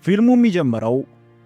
ፊልሙ የሚጀምረው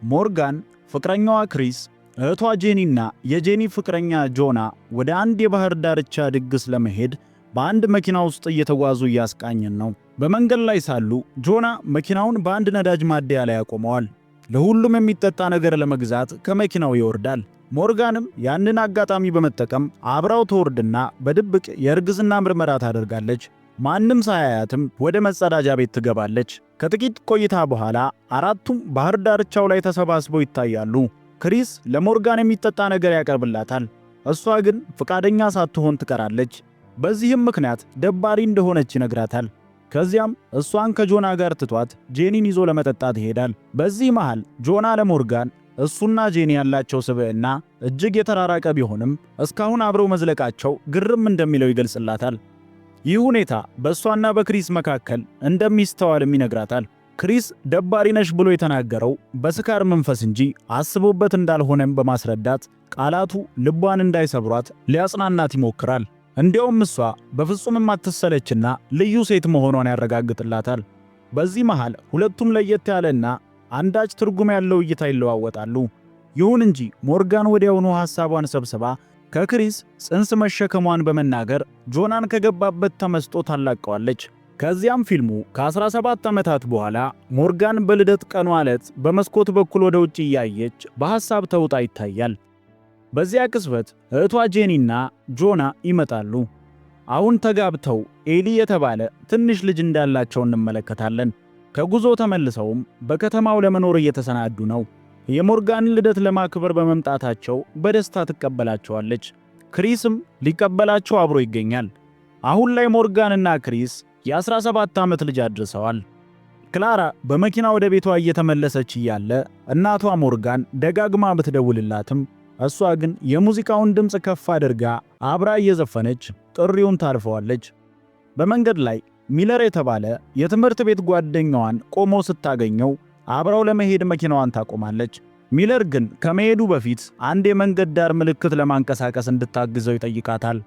ሞርጋን ፍቅረኛዋ ክሪስ፣ እህቷ ጄኒና የጄኒ ፍቅረኛ ጆና ወደ አንድ የባህር ዳርቻ ድግስ ለመሄድ በአንድ መኪና ውስጥ እየተጓዙ እያስቃኘን ነው። በመንገድ ላይ ሳሉ ጆና መኪናውን በአንድ ነዳጅ ማደያ ላይ ያቆመዋል። ለሁሉም የሚጠጣ ነገር ለመግዛት ከመኪናው ይወርዳል። ሞርጋንም ያንን አጋጣሚ በመጠቀም አብራው ትወርድና በድብቅ የእርግዝና ምርመራ ታደርጋለች። ማንም ሳያያትም ወደ መጸዳጃ ቤት ትገባለች። ከጥቂት ቆይታ በኋላ አራቱም ባህር ዳርቻው ላይ ተሰባስበው ይታያሉ። ክሪስ ለሞርጋን የሚጠጣ ነገር ያቀርብላታል። እሷ ግን ፈቃደኛ ሳትሆን ትቀራለች። በዚህም ምክንያት ደባሪ እንደሆነች ይነግራታል። ከዚያም እሷን ከጆና ጋር ትቷት ጄኒን ይዞ ለመጠጣት ይሄዳል። በዚህ መሃል ጆና ለሞርጋን እሱና ጄኒ ያላቸው ስብዕና እጅግ የተራራቀ ቢሆንም እስካሁን አብረው መዝለቃቸው ግርም እንደሚለው ይገልጽላታል። ይህ ሁኔታ በእሷና በክሪስ መካከል እንደሚስተዋልም ይነግራታል። ክሪስ ደባሪ ነሽ ብሎ የተናገረው በስካር መንፈስ እንጂ አስቦበት እንዳልሆነም በማስረዳት ቃላቱ ልቧን እንዳይሰብሯት ሊያጽናናት ይሞክራል። እንዲያውም እሷ በፍጹም የማትሰለችና ልዩ ሴት መሆኗን ያረጋግጥላታል። በዚህ መሃል ሁለቱም ለየት ያለና አንዳች ትርጉም ያለው እይታ ይለዋወጣሉ። ይሁን እንጂ ሞርጋን ወዲያውኑ ሐሳቧን ሰብስባ ከክሪስ ጽንስ መሸከሟን በመናገር ጆናን ከገባበት ተመስጦ ታላቀዋለች። ከዚያም ፊልሙ ከ17 ዓመታት በኋላ ሞርጋን በልደት ቀኗ ዕለት በመስኮት በኩል ወደ ውጭ እያየች በሐሳብ ተውጣ ይታያል። በዚያ ቅጽበት እህቷ ጄኒና ጆና ይመጣሉ። አሁን ተጋብተው ኤሊ የተባለ ትንሽ ልጅ እንዳላቸው እንመለከታለን። ከጉዞ ተመልሰውም በከተማው ለመኖር እየተሰናዱ ነው። የሞርጋንን ልደት ለማክበር በመምጣታቸው በደስታ ትቀበላቸዋለች። ክሪስም ሊቀበላቸው አብሮ ይገኛል። አሁን ላይ ሞርጋንና ክሪስ የ17 ዓመት ልጅ አድርሰዋል። ክላራ በመኪና ወደ ቤቷ እየተመለሰች እያለ እናቷ ሞርጋን ደጋግማ ብትደውልላትም እሷ ግን የሙዚቃውን ድምፅ ከፍ አድርጋ አብራ እየዘፈነች ጥሪውን ታልፈዋለች። በመንገድ ላይ ሚለር የተባለ የትምህርት ቤት ጓደኛዋን ቆሞ ስታገኘው አብራው ለመሄድ መኪናዋን ታቆማለች። ሚለር ግን ከመሄዱ በፊት አንድ የመንገድ ዳር ምልክት ለማንቀሳቀስ እንድታግዘው ይጠይቃታል።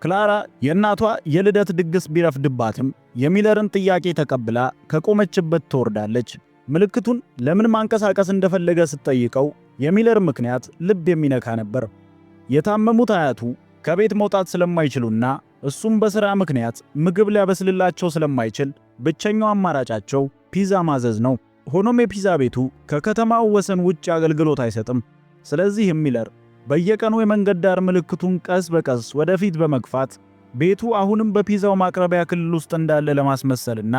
ክላራ የእናቷ የልደት ድግስ ቢረፍድባትም የሚለርን ጥያቄ ተቀብላ ከቆመችበት ትወርዳለች። ምልክቱን ለምን ማንቀሳቀስ እንደፈለገ ስትጠይቀው የሚለር ምክንያት ልብ የሚነካ ነበር። የታመሙት አያቱ ከቤት መውጣት ስለማይችሉና እሱም በሥራ ምክንያት ምግብ ሊያበስልላቸው ስለማይችል ብቸኛው አማራጫቸው ፒዛ ማዘዝ ነው። ሆኖም የፒዛ ቤቱ ከከተማው ወሰን ውጭ አገልግሎት አይሰጥም። ስለዚህ ሚለር በየቀኑ የመንገድ ዳር ምልክቱን ቀስ በቀስ ወደፊት በመግፋት ቤቱ አሁንም በፒዛው ማቅረቢያ ክልል ውስጥ እንዳለ ለማስመሰልና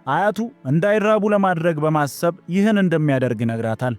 አያቱ እንዳይራቡ ለማድረግ በማሰብ ይህን እንደሚያደርግ ይነግራታል።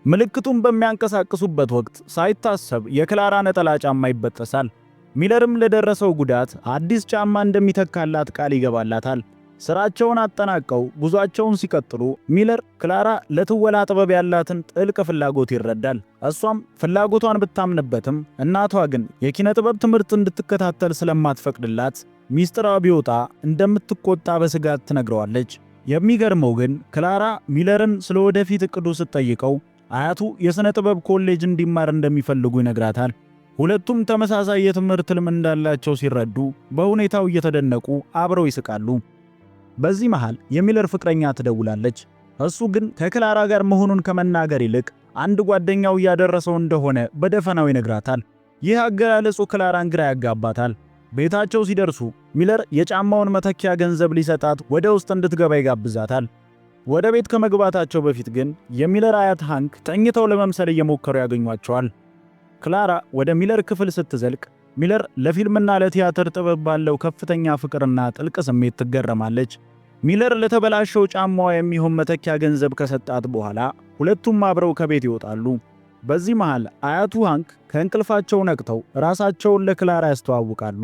ምልክቱን በሚያንቀሳቅሱበት ወቅት ሳይታሰብ የክላራ ነጠላ ጫማ ይበጠሳል። ሚለርም ለደረሰው ጉዳት አዲስ ጫማ እንደሚተካላት ቃል ይገባላታል። ስራቸውን አጠናቀው ጉዟቸውን ሲቀጥሉ ሚለር ክላራ ለትወላ ጥበብ ያላትን ጥልቅ ፍላጎት ይረዳል። እሷም ፍላጎቷን ብታምንበትም እናቷ ግን የኪነ ጥበብ ትምህርት እንድትከታተል ስለማትፈቅድላት ሚስጥራዊ ቢወጣ እንደምትቆጣ በስጋት ትነግረዋለች። የሚገርመው ግን ክላራ ሚለርን ስለ ወደፊት እቅዱ ስትጠይቀው አያቱ የሥነ ጥበብ ኮሌጅ እንዲማር እንደሚፈልጉ ይነግራታል። ሁለቱም ተመሳሳይ የትምህርት ሕልም እንዳላቸው ሲረዱ በሁኔታው እየተደነቁ አብረው ይስቃሉ። በዚህ መሃል የሚለር ፍቅረኛ ትደውላለች። እሱ ግን ከክላራ ጋር መሆኑን ከመናገር ይልቅ አንድ ጓደኛው እያደረሰው እንደሆነ በደፈናው ይነግራታል። ይህ አገላለጹ ክላራን ግራ ያጋባታል። ቤታቸው ሲደርሱ ሚለር የጫማውን መተኪያ ገንዘብ ሊሰጣት ወደ ውስጥ እንድትገባ ይጋብዛታል። ወደ ቤት ከመግባታቸው በፊት ግን የሚለር አያት ሃንክ ተኝተው ለመምሰል እየሞከሩ ያገኟቸዋል። ክላራ ወደ ሚለር ክፍል ስትዘልቅ ሚለር ለፊልምና ለቲያትር ጥበብ ባለው ከፍተኛ ፍቅርና ጥልቅ ስሜት ትገረማለች። ሚለር ለተበላሸው ጫማዋ የሚሆን መተኪያ ገንዘብ ከሰጣት በኋላ ሁለቱም አብረው ከቤት ይወጣሉ። በዚህ መሃል አያቱ ሃንክ ከእንቅልፋቸው ነቅተው ራሳቸውን ለክላራ ያስተዋውቃሉ።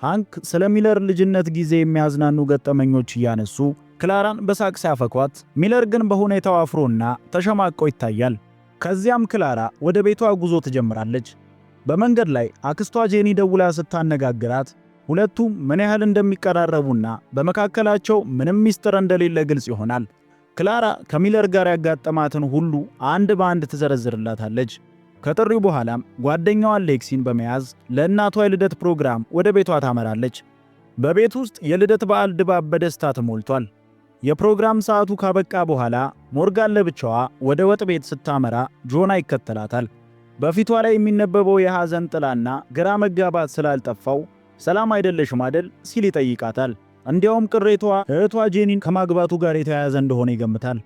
ሃንክ ስለ ሚለር ልጅነት ጊዜ የሚያዝናኑ ገጠመኞች እያነሱ ክላራን በሳቅ ሲያፈኳት፣ ሚለር ግን በሁኔታው አፍሮና ተሸማቆ ይታያል። ከዚያም ክላራ ወደ ቤቷ ጉዞ ትጀምራለች። በመንገድ ላይ አክስቷ ጄኒ ደውላ ስታነጋግራት ሁለቱም ምን ያህል እንደሚቀራረቡና በመካከላቸው ምንም ሚስጥር እንደሌለ ግልጽ ይሆናል። ክላራ ከሚለር ጋር ያጋጠማትን ሁሉ አንድ በአንድ ትዘረዝርላታለች። ከጥሪው በኋላም ጓደኛዋን ሌክሲን በመያዝ ለእናቷ የልደት ፕሮግራም ወደ ቤቷ ታመራለች። በቤት ውስጥ የልደት በዓል ድባብ በደስታ ተሞልቷል። የፕሮግራም ሰዓቱ ካበቃ በኋላ ሞርጋን ለብቻዋ ወደ ወጥ ቤት ስታመራ ጆና ይከተላታል። በፊቷ ላይ የሚነበበው የሐዘን ጥላና ግራ መጋባት ስላልጠፋው ሰላም አይደለሽም አይደል ሲል ይጠይቃታል። እንዲያውም ቅሬታዋ እህቷ ጄኒን ከማግባቱ ጋር የተያያዘ እንደሆነ ይገምታል።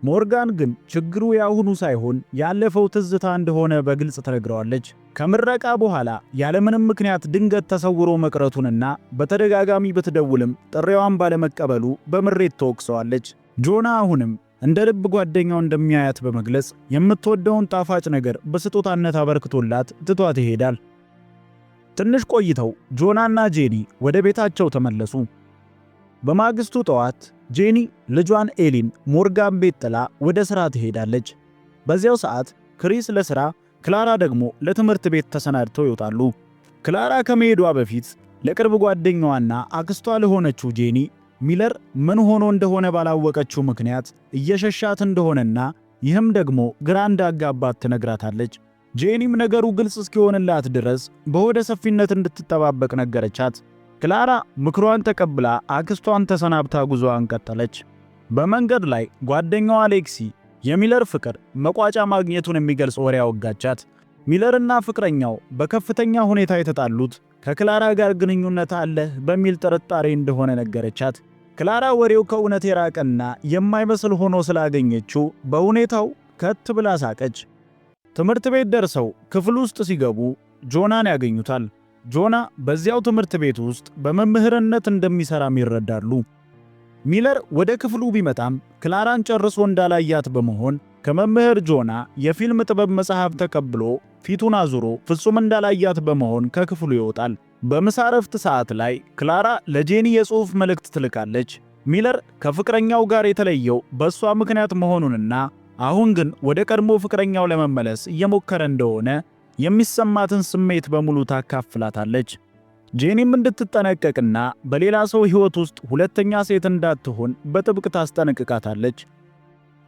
ሞርጋን ግን ችግሩ ያሁኑ ሳይሆን ያለፈው ትዝታ እንደሆነ በግልጽ ትነግረዋለች። ከምረቃ በኋላ ያለምንም ምክንያት ድንገት ተሰውሮ መቅረቱንና በተደጋጋሚ ብትደውልም ጥሪዋን ባለመቀበሉ በምሬት ተወቅሰዋለች። ጆና አሁንም እንደ ልብ ጓደኛው እንደሚያያት በመግለጽ የምትወደውን ጣፋጭ ነገር በስጦታነት አበርክቶላት ትቷት ይሄዳል። ትንሽ ቆይተው ጆናና ጄኒ ወደ ቤታቸው ተመለሱ። በማግስቱ ጠዋት ጄኒ ልጇን ኤሊን ሞርጋን ቤት ጥላ ወደ ሥራ ትሄዳለች። በዚያው ሰዓት ክሪስ ለሥራ፣ ክላራ ደግሞ ለትምህርት ቤት ተሰናድተው ይወጣሉ። ክላራ ከመሄዷ በፊት ለቅርብ ጓደኛዋና አክስቷ ለሆነችው ጄኒ ሚለር ምን ሆኖ እንደሆነ ባላወቀችው ምክንያት እየሸሻት እንደሆነና ይህም ደግሞ ግራ እንዳጋባት ትነግራታለች። ጄኒም ነገሩ ግልጽ እስኪሆንላት ድረስ በሆደ ሰፊነት እንድትጠባበቅ ነገረቻት። ክላራ ምክሯን ተቀብላ አክስቷን ተሰናብታ ጉዞዋን ቀጠለች። በመንገድ ላይ ጓደኛዋ አሌክሲ የሚለር ፍቅር መቋጫ ማግኘቱን የሚገልጽ ወሬ አወጋቻት። ሚለርና ፍቅረኛው በከፍተኛ ሁኔታ የተጣሉት ከክላራ ጋር ግንኙነት አለ በሚል ጥርጣሬ እንደሆነ ነገረቻት። ክላራ ወሬው ከእውነት የራቀና የማይመስል ሆኖ ስላገኘችው በሁኔታው ከት ብላ ሳቀች። ትምህርት ቤት ደርሰው ክፍል ውስጥ ሲገቡ ጆናን ያገኙታል። ጆና በዚያው ትምህርት ቤት ውስጥ በመምህርነት እንደሚሰራም ይረዳሉ። ሚለር ወደ ክፍሉ ቢመጣም ክላራን ጨርሶ እንዳላያት በመሆን ከመምህር ጆና የፊልም ጥበብ መጽሐፍ ተቀብሎ ፊቱን አዙሮ ፍጹም እንዳላያት በመሆን ከክፍሉ ይወጣል። በምሳ ዕረፍት ሰዓት ላይ ክላራ ለጄኒ የጽሑፍ መልእክት ትልካለች። ሚለር ከፍቅረኛው ጋር የተለየው በእሷ ምክንያት መሆኑንና አሁን ግን ወደ ቀድሞ ፍቅረኛው ለመመለስ እየሞከረ እንደሆነ የሚሰማትን ስሜት በሙሉ ታካፍላታለች። ጄኒም እንድትጠነቀቅና በሌላ ሰው ሕይወት ውስጥ ሁለተኛ ሴት እንዳትሆን በጥብቅ ታስጠነቅቃታለች።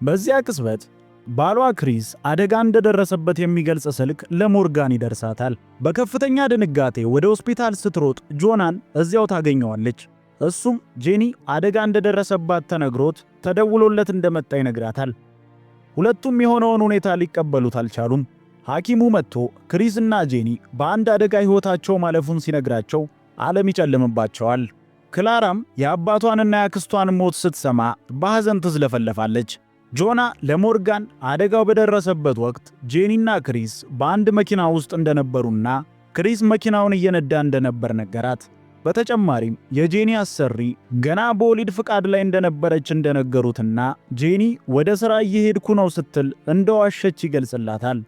በዚያ ቅጽበት ባሏ ክሪስ አደጋ እንደደረሰበት የሚገልጽ ስልክ ለሞርጋን ይደርሳታል። በከፍተኛ ድንጋጤ ወደ ሆስፒታል ስትሮጥ ጆናን እዚያው ታገኘዋለች። እሱም ጄኒ አደጋ እንደደረሰባት ተነግሮት ተደውሎለት እንደመጣ ይነግራታል። ሁለቱም የሆነውን ሁኔታ ሊቀበሉት አልቻሉም። ሐኪሙ መጥቶ ክሪስና ጄኒ በአንድ አደጋ ሕይወታቸው ማለፉን ሲነግራቸው ዓለም ይጨልምባቸዋል። ክላራም የአባቷንና የአክስቷን ሞት ስትሰማ በሐዘን ትዝለፈለፋለች። ጆና ለሞርጋን አደጋው በደረሰበት ወቅት ጄኒና ክሪስ በአንድ መኪና ውስጥ እንደነበሩና ክሪስ መኪናውን እየነዳ እንደነበር ነገራት። በተጨማሪም የጄኒ አሰሪ ገና በወሊድ ፍቃድ ላይ እንደነበረች እንደነገሩትና ጄኒ ወደ ሥራ እየሄድኩ ነው ስትል እንደዋሸች ይገልጽላታል።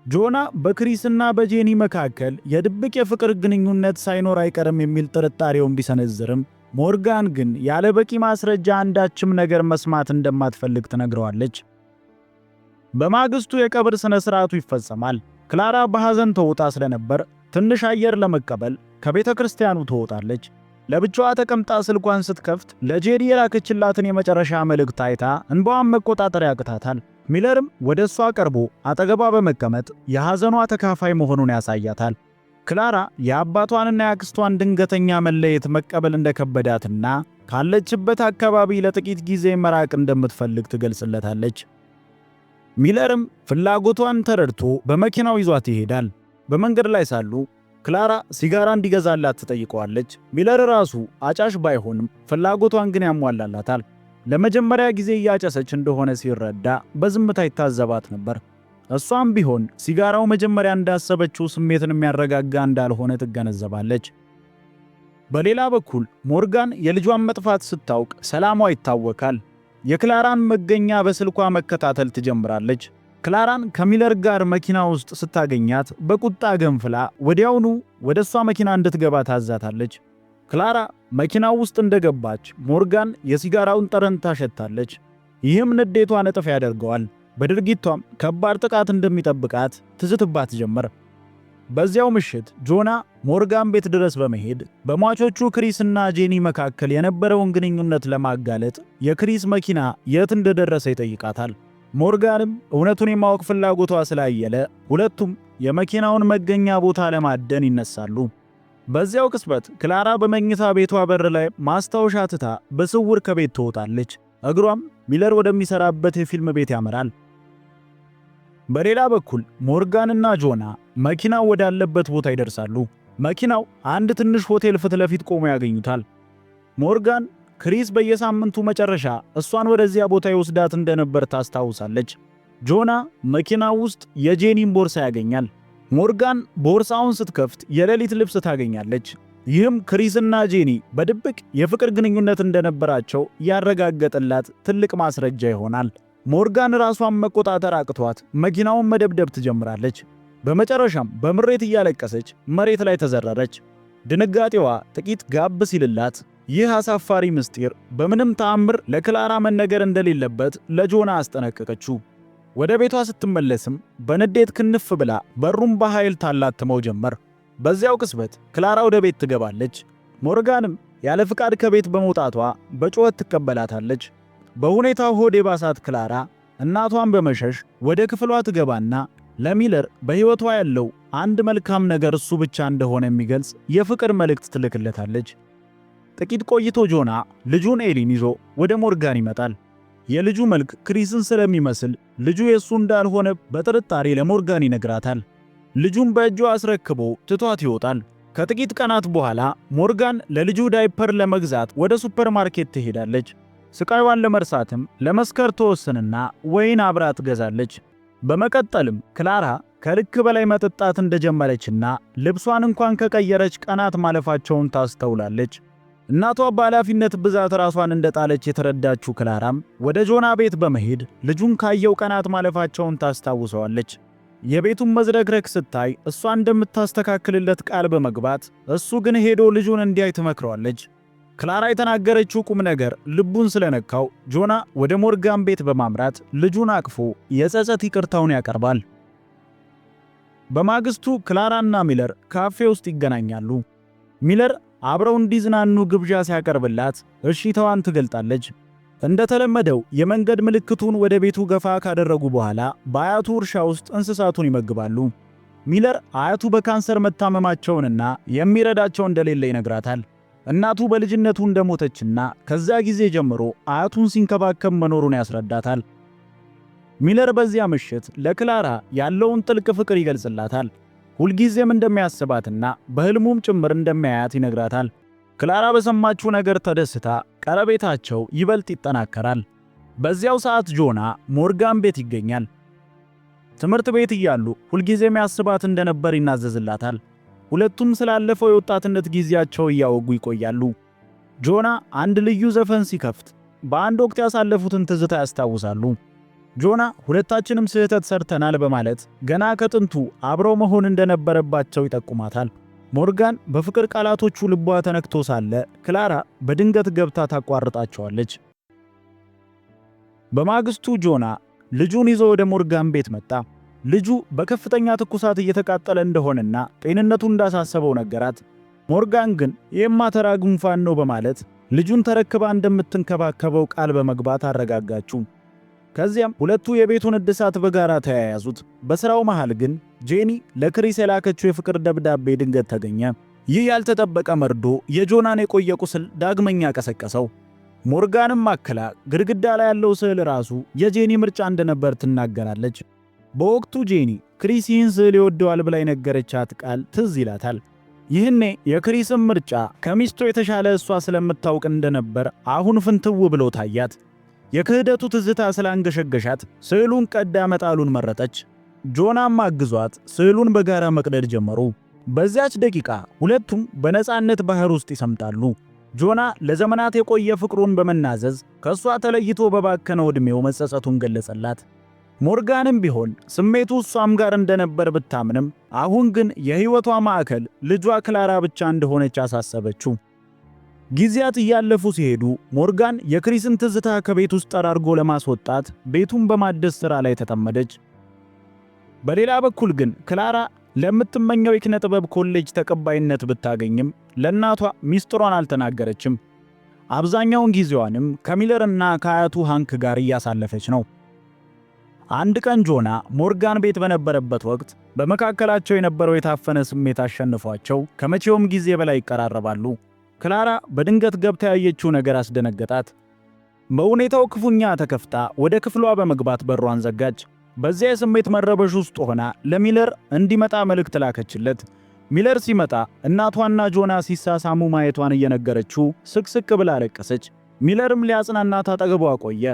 ጆና በክሪስና በጄኒ መካከል የድብቅ የፍቅር ግንኙነት ሳይኖር አይቀርም የሚል ጥርጣሬውን ቢሰነዝርም ሞርጋን ግን ያለ በቂ ማስረጃ አንዳችም ነገር መስማት እንደማትፈልግ ትነግረዋለች። በማግስቱ የቀብር ሥነ ሥርዓቱ ይፈጸማል። ክላራ በሐዘን ተውጣ ስለነበር ትንሽ አየር ለመቀበል ከቤተ ክርስቲያኑ ትወጣለች። ለብቻዋ ተቀምጣ ስልኳን ስትከፍት ለጄኒ የላከችላትን የመጨረሻ መልእክት አይታ እንባዋን መቆጣጠር ያቅታታል። ሚለርም ወደ እሷ ቀርቦ አጠገቧ በመቀመጥ የሐዘኗ ተካፋይ መሆኑን ያሳያታል። ክላራ የአባቷንና የአክስቷን ድንገተኛ መለየት መቀበል እንደከበዳትና ካለችበት አካባቢ ለጥቂት ጊዜ መራቅ እንደምትፈልግ ትገልጽለታለች። ሚለርም ፍላጎቷን ተረድቶ በመኪናው ይዟት ይሄዳል። በመንገድ ላይ ሳሉ ክላራ ሲጋራ እንዲገዛላት ትጠይቀዋለች። ሚለር ራሱ አጫሽ ባይሆንም ፍላጎቷን ግን ያሟላላታል። ለመጀመሪያ ጊዜ እያጨሰች እንደሆነ ሲረዳ በዝምታ ይታዘባት ነበር። እሷም ቢሆን ሲጋራው መጀመሪያ እንዳሰበችው ስሜትን የሚያረጋጋ እንዳልሆነ ትገነዘባለች። በሌላ በኩል ሞርጋን የልጇን መጥፋት ስታውቅ ሰላሟ ይታወካል። የክላራን መገኛ በስልኳ መከታተል ትጀምራለች። ክላራን ከሚለር ጋር መኪና ውስጥ ስታገኛት በቁጣ ገንፍላ ወዲያውኑ ወደ እሷ መኪና እንድትገባ ታዛታለች። ክላራ መኪናው ውስጥ እንደገባች ሞርጋን የሲጋራውን ጠረን ታሸታለች። ይህም ንዴቷን እጥፍ ያደርገዋል። በድርጊቷም ከባድ ጥቃት እንደሚጠብቃት ትዝትባት ጀመር። በዚያው ምሽት ጆና ሞርጋን ቤት ድረስ በመሄድ በሟቾቹ ክሪስና ጄኒ መካከል የነበረውን ግንኙነት ለማጋለጥ የክሪስ መኪና የት እንደደረሰ ይጠይቃታል። ሞርጋንም እውነቱን የማወቅ ፍላጎቷ ስላየለ ሁለቱም የመኪናውን መገኛ ቦታ ለማደን ይነሳሉ። በዚያው ቅጽበት ክላራ በመኝታ ቤቷ በር ላይ ማስታወሻ ትታ በስውር ከቤት ትወጣለች። እግሯም ሚለር ወደሚሰራበት የፊልም ቤት ያመራል። በሌላ በኩል ሞርጋንና ጆና መኪናው ወዳለበት ቦታ ይደርሳሉ። መኪናው አንድ ትንሽ ሆቴል ፊት ለፊት ቆሞ ያገኙታል። ሞርጋን ክሪስ በየሳምንቱ መጨረሻ እሷን ወደዚያ ቦታ ይወስዳት እንደነበር ታስታውሳለች። ጆና መኪናው ውስጥ የጄኒን ቦርሳ ያገኛል። ሞርጋን ቦርሳውን ስትከፍት የሌሊት ልብስ ታገኛለች። ይህም ክሪስና ጄኒ በድብቅ የፍቅር ግንኙነት እንደነበራቸው ያረጋገጠላት ትልቅ ማስረጃ ይሆናል። ሞርጋን ራሷን መቆጣጠር አቅቷት መኪናውን መደብደብ ትጀምራለች። በመጨረሻም በምሬት እያለቀሰች መሬት ላይ ተዘረረች። ድንጋጤዋ ጥቂት ጋብ ሲልላት ይህ አሳፋሪ ምስጢር በምንም ተአምር ለክላራ መነገር እንደሌለበት ለጆና አስጠነቀቀችው። ወደ ቤቷ ስትመለስም በንዴት ክንፍ ብላ በሩን በኃይል ታላትመው ጀመር። በዚያው ቅጽበት ክላራ ወደ ቤት ትገባለች። ሞርጋንም ያለ ፍቃድ ከቤት በመውጣቷ በጩኸት ትቀበላታለች። በሁኔታው ሆድ የባሳት ክላራ እናቷን በመሸሽ ወደ ክፍሏ ትገባና ለሚለር በሕይወቷ ያለው አንድ መልካም ነገር እሱ ብቻ እንደሆነ የሚገልጽ የፍቅር መልእክት ትልክለታለች። ጥቂት ቆይቶ ጆና ልጁን ኤሊን ይዞ ወደ ሞርጋን ይመጣል። የልጁ መልክ ክሪስን ስለሚመስል ልጁ የሱ እንዳልሆነ በጥርጣሬ ለሞርጋን ይነግራታል። ልጁን በእጁ አስረክቦ ትቷት ይወጣል። ከጥቂት ቀናት በኋላ ሞርጋን ለልጁ ዳይፐር ለመግዛት ወደ ሱፐርማርኬት ትሄዳለች። ስቃይዋን ለመርሳትም ለመስከር ተወስንና ወይን አብራ ትገዛለች። በመቀጠልም ክላራ ከልክ በላይ መጠጣት እንደጀመረችና ልብሷን እንኳን ከቀየረች ቀናት ማለፋቸውን ታስተውላለች። እናቷ በኃላፊነት ብዛት ራሷን እንደጣለች የተረዳችው ክላራም ወደ ጆና ቤት በመሄድ ልጁን ካየው ቀናት ማለፋቸውን ታስታውሰዋለች። የቤቱን መዝረክረክ ስታይ እሷ እንደምታስተካክልለት ቃል በመግባት እሱ ግን ሄዶ ልጁን እንዲያይ ትመክረዋለች። ክላራ የተናገረችው ቁም ነገር ልቡን ስለነካው ጆና ወደ ሞርጋን ቤት በማምራት ልጁን አቅፎ የጸጸት ይቅርታውን ያቀርባል። በማግስቱ ክላራና ሚለር ካፌ ውስጥ ይገናኛሉ። ሚለር አብረው እንዲዝናኑ ግብዣ ሲያቀርብላት እሺታዋን ትገልጣለች። እንደተለመደው የመንገድ ምልክቱን ወደ ቤቱ ገፋ ካደረጉ በኋላ በአያቱ እርሻ ውስጥ እንስሳቱን ይመግባሉ። ሚለር አያቱ በካንሰር መታመማቸውንና የሚረዳቸው እንደሌለ ይነግራታል። እናቱ በልጅነቱ እንደሞተችና ከዛ ጊዜ ጀምሮ አያቱን ሲንከባከብ መኖሩን ያስረዳታል። ሚለር በዚያ ምሽት ለክላራ ያለውን ጥልቅ ፍቅር ይገልጽላታል። ሁልጊዜም እንደሚያስባትና በህልሙም ጭምር እንደሚያያት ይነግራታል። ክላራ በሰማችው ነገር ተደስታ ቀረቤታቸው ይበልጥ ይጠናከራል። በዚያው ሰዓት ጆና ሞርጋን ቤት ይገኛል። ትምህርት ቤት እያሉ ሁልጊዜም ያስባት እንደነበር ይናዘዝላታል። ሁለቱም ስላለፈው የወጣትነት ጊዜያቸው እያወጉ ይቆያሉ። ጆና አንድ ልዩ ዘፈን ሲከፍት በአንድ ወቅት ያሳለፉትን ትዝታ ያስታውሳሉ። ጆና ሁለታችንም ስህተት ሰርተናል በማለት ገና ከጥንቱ አብረው መሆን እንደነበረባቸው ይጠቁማታል። ሞርጋን በፍቅር ቃላቶቹ ልቧ ተነክቶ ሳለ ክላራ በድንገት ገብታ ታቋርጣቸዋለች። በማግስቱ ጆና ልጁን ይዞ ወደ ሞርጋን ቤት መጣ። ልጁ በከፍተኛ ትኩሳት እየተቃጠለ እንደሆነና ጤንነቱ እንዳሳሰበው ነገራት። ሞርጋን ግን የማተራ ጉንፋን ነው በማለት ልጁን ተረክባ እንደምትንከባከበው ቃል በመግባት አረጋጋችው። ከዚያም ሁለቱ የቤቱን እድሳት በጋራ ተያያዙት። በሥራው መሃል ግን ጄኒ ለክሪስ የላከችው የፍቅር ደብዳቤ ድንገት ተገኘ። ይህ ያልተጠበቀ መርዶ የጆናን የቆየ ቁስል ዳግመኛ ቀሰቀሰው። ሞርጋንም አክላ ግድግዳ ላይ ያለው ስዕል ራሱ የጄኒ ምርጫ እንደነበር ትናገራለች። በወቅቱ ጄኒ ክሪስ ይህን ስዕል ይወደዋል ብላ የነገረቻት ቃል ትዝ ይላታል። ይህኔ የክሪስም ምርጫ ከሚስቱ የተሻለ እሷ ስለምታውቅ እንደነበር አሁን ፍንትው ብሎ ታያት። የክህደቱ ትዝታ ስላንገሸገሻት ስዕሉን ቀዳ መጣሉን መረጠች። ጆናም አግዟት ስዕሉን በጋራ መቅደድ ጀመሩ። በዚያች ደቂቃ ሁለቱም በነፃነት ባህር ውስጥ ይሰምጣሉ። ጆና ለዘመናት የቆየ ፍቅሩን በመናዘዝ ከሷ ተለይቶ በባከነው ዕድሜው መጸጸቱን ገለጸላት። ሞርጋንም ቢሆን ስሜቱ እሷም ጋር እንደነበር ብታምንም አሁን ግን የሕይወቷ ማዕከል ልጇ ክላራ ብቻ እንደሆነች አሳሰበችው። ጊዜያት እያለፉ ሲሄዱ ሞርጋን የክሪስን ትዝታ ከቤት ውስጥ ጠራርጎ ለማስወጣት ቤቱን በማደስ ሥራ ላይ ተጠመደች። በሌላ በኩል ግን ክላራ ለምትመኘው የኪነ ጥበብ ኮሌጅ ተቀባይነት ብታገኝም ለእናቷ ሚስጥሯን አልተናገረችም። አብዛኛውን ጊዜዋንም ከሚለርና ከአያቱ ሃንክ ጋር እያሳለፈች ነው። አንድ ቀን ጆና ሞርጋን ቤት በነበረበት ወቅት በመካከላቸው የነበረው የታፈነ ስሜት አሸንፏቸው ከመቼውም ጊዜ በላይ ይቀራረባሉ። ክላራ በድንገት ገብታ ያየችው ነገር አስደነገጣት። በሁኔታው ክፉኛ ተከፍታ ወደ ክፍሏ በመግባት በሯን ዘጋች። በዚያ የስሜት መረበሽ ውስጥ ሆና ለሚለር እንዲመጣ መልእክት ላከችለት። ሚለር ሲመጣ እናቷና ጆና ሲሳሳሙ ማየቷን እየነገረችው ስቅስቅ ብላ አለቀሰች። ሚለርም ሊያጽናናት አጠገቧ ቆየ።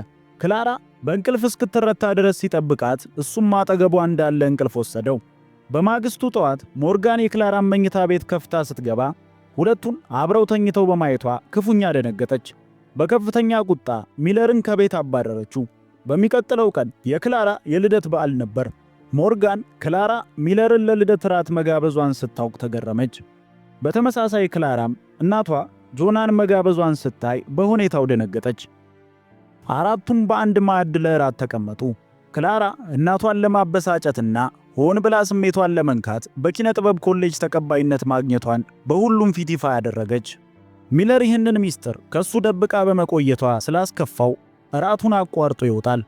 ክላራ በእንቅልፍ እስክትረታ ድረስ ሲጠብቃት እሱም አጠገቧ እንዳለ እንቅልፍ ወሰደው። በማግስቱ ጠዋት ሞርጋን የክላራን መኝታ ቤት ከፍታ ስትገባ ሁለቱን አብረው ተኝተው በማየቷ ክፉኛ ደነገጠች። በከፍተኛ ቁጣ ሚለርን ከቤት አባረረችው። በሚቀጥለው ቀን የክላራ የልደት በዓል ነበር። ሞርጋን ክላራ ሚለርን ለልደት ራት መጋበዟን ስታውቅ ተገረመች። በተመሳሳይ ክላራም እናቷ ጆናን መጋበዟን ስታይ በሁኔታው ደነገጠች። አራቱም በአንድ ማዕድ ለራት ተቀመጡ። ክላራ እናቷን ለማበሳጨትና ሆን ብላ ስሜቷን ለመንካት በኪነ ጥበብ ኮሌጅ ተቀባይነት ማግኘቷን በሁሉም ፊት ይፋ ያደረገች። ሚለር ይህንን ሚስጥር ከሱ ደብቃ በመቆየቷ ስላስከፋው ራቱን አቋርጦ ይወጣል።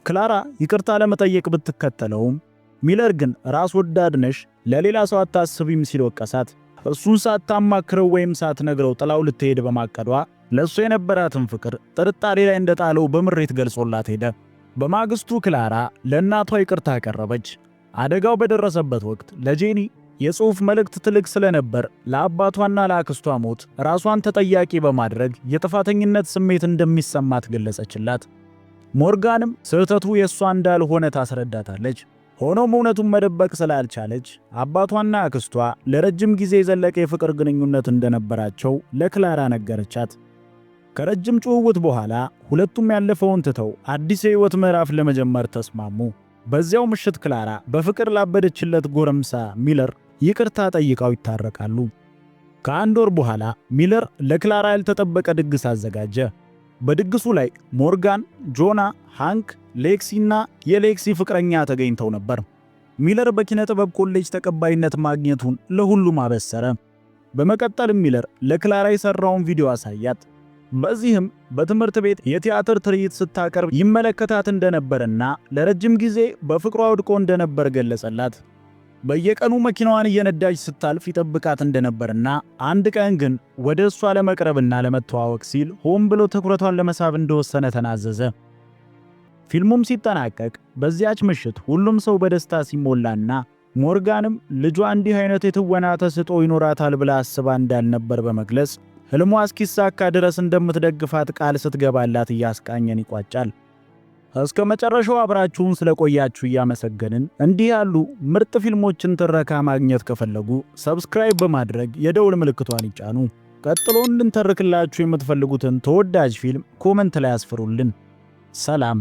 ክላራ ይቅርታ ለመጠየቅ ብትከተለውም ሚለር ግን ራስ ወዳድ ነሽ፣ ለሌላ ሰው አታስቢም ሲል ወቀሳት። እሱን ሳታማክረው ወይም ሳትነግረው ጥላው ልትሄድ በማቀዷ ለሱ የነበራትን ፍቅር ጥርጣሬ ላይ እንደጣለው በምሬት ገልጾላት ሄደ። በማግስቱ ክላራ ለእናቷ ይቅርታ አቀረበች። አደጋው በደረሰበት ወቅት ለጄኒ የጽሑፍ መልእክት ትልቅ ስለነበር ለአባቷና ለአክስቷ ሞት ራሷን ተጠያቂ በማድረግ የጥፋተኝነት ስሜት እንደሚሰማት ገለጸችላት። ሞርጋንም ስህተቱ የእሷ እንዳልሆነ ታስረዳታለች። ሆኖም እውነቱን መደበቅ ስላልቻለች አባቷና አክስቷ ለረጅም ጊዜ የዘለቀ የፍቅር ግንኙነት እንደነበራቸው ለክላራ ነገረቻት። ከረጅም ጭውውት በኋላ ሁለቱም ያለፈውን ትተው አዲስ የሕይወት ምዕራፍ ለመጀመር ተስማሙ። በዚያው ምሽት ክላራ በፍቅር ላበደችለት ጎረምሳ ሚለር ይቅርታ ጠይቀው ይታረቃሉ። ከአንድ ወር በኋላ ሚለር ለክላራ ያልተጠበቀ ድግስ አዘጋጀ። በድግሱ ላይ ሞርጋን፣ ጆና፣ ሃንክ፣ ሌክሲና የሌክሲ ፍቅረኛ ተገኝተው ነበር። ሚለር በኪነ ጥበብ ኮሌጅ ተቀባይነት ማግኘቱን ለሁሉም አበሰረ። በመቀጠልም ሚለር ለክላራ የሰራውን ቪዲዮ አሳያት። በዚህም በትምህርት ቤት የቲያትር ትርኢት ስታቀርብ ይመለከታት እንደነበርና ለረጅም ጊዜ በፍቅሯ ወድቆ እንደነበር ገለጸላት። በየቀኑ መኪናዋን እየነዳች ስታልፍ ይጠብቃት እንደነበርና አንድ ቀን ግን ወደ እሷ ለመቅረብና ለመተዋወቅ ሲል ሆን ብሎ ትኩረቷን ለመሳብ እንደወሰነ ተናዘዘ። ፊልሙም ሲጠናቀቅ በዚያች ምሽት ሁሉም ሰው በደስታ ሲሞላና ሞርጋንም ልጇ እንዲህ አይነት የትወና ተሰጥኦ ይኖራታል ብላ አስባ እንዳልነበር በመግለጽ ህልሟ እስኪሳካ ድረስ እንደምትደግፋት ቃል ስትገባላት እያስቃኘን ይቋጫል። እስከ መጨረሻው አብራችሁን ስለቆያችሁ እያመሰገንን እንዲህ ያሉ ምርጥ ፊልሞችን ትረካ ማግኘት ከፈለጉ ሰብስክራይብ በማድረግ የደውል ምልክቷን ይጫኑ። ቀጥሎ እንድንተርክላችሁ የምትፈልጉትን ተወዳጅ ፊልም ኮመንት ላይ አስፍሩልን። ሰላም።